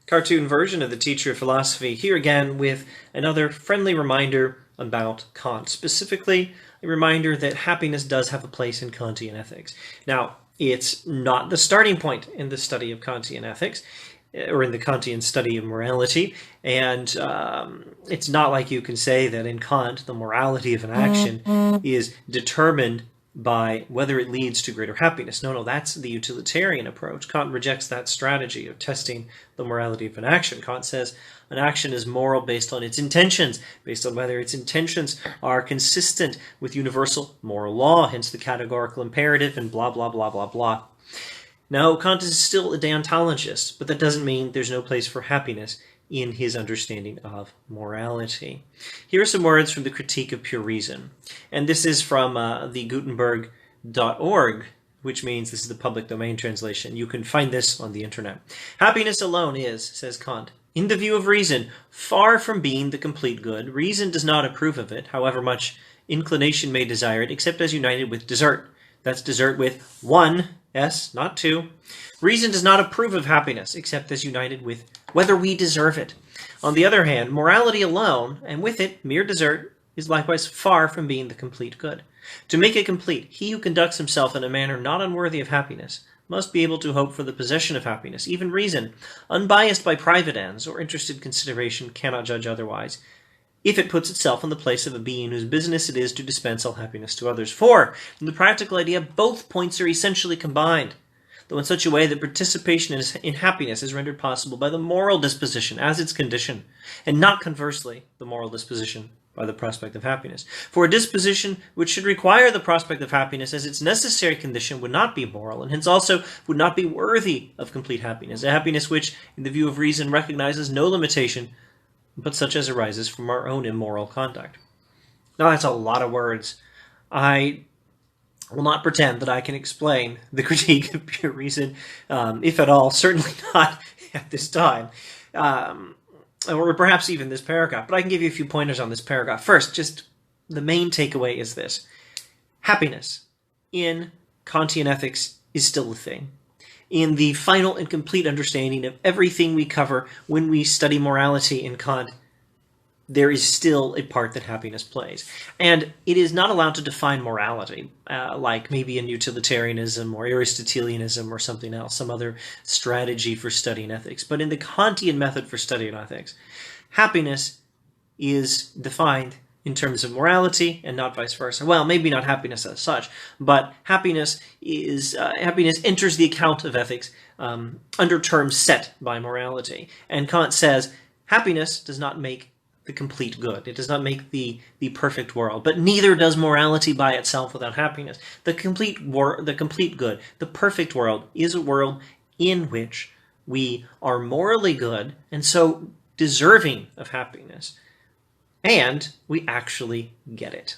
cartoon version of the teacher of philosophy, here again with another friendly reminder about Kant. Specifically, a reminder that happiness does have a place in Kantian ethics. Now, it's not the starting point in the study of Kantian ethics, or in the Kantian study of morality, and it's not like you can say that in Kant the morality of an action is determined by whether it leads to greater happiness. No, that's the utilitarian approach. Kant rejects that strategy of testing the morality of an action. Kant says an action is moral based on its intentions, based on whether its intentions are consistent with universal moral law, hence the categorical imperative and blah, blah, blah, blah, blah. Now, Kant is still a deontologist, but that doesn't mean there's no place for happiness in his understanding of morality. Here are some words from the Critique of Pure Reason. And this is from the Gutenberg.org, which means this is the public domain translation. You can find this on the internet. Happiness alone is, says Kant, in the view of reason, far from being the complete good. Reason does not approve of it, however much inclination may desire it, except as united with desert. That's desert with one S, not two. Reason does not approve of happiness, except as united with whether we deserve it. On the other hand, morality alone, and with it mere desert, is likewise far from being the complete good. To make it complete, he who conducts himself in a manner not unworthy of happiness must be able to hope for the possession of happiness. Even reason, unbiased by private ends or interested consideration, cannot judge otherwise, if it puts itself in the place of a being whose business it is to dispense all happiness to others. For, in the practical idea, both points are essentially combined, though in such a way that participation in happiness is rendered possible by the moral disposition as its condition, and not conversely, the moral disposition by the prospect of happiness. For a disposition which should require the prospect of happiness as its necessary condition would not be moral, and hence also would not be worthy of complete happiness, a happiness which, in the view of reason, recognizes no limitation but such as arises from our own immoral conduct. Now that's a lot of words. I will not pretend that I can explain the Critique of Pure Reason, if at all, certainly not at this time, or perhaps even this paragraph, but I can give you a few pointers on this paragraph. First, just the main takeaway is this. Happiness in Kantian ethics is still a thing. In the final and complete understanding of everything we cover when we study morality in Kant, there is still a part that happiness plays. And it is not allowed to define morality, like maybe in utilitarianism or Aristotelianism or something else, some other strategy for studying ethics. But in the Kantian method for studying ethics, happiness is defined in terms of morality and not vice versa. Well, maybe not happiness as such, but happiness enters the account of ethics under terms set by morality. And Kant says happiness does not make the complete good. It does not make the perfect world, but neither does morality by itself without happiness. The complete good, the perfect world is a world in which we are morally good and so deserving of happiness. And we actually get it.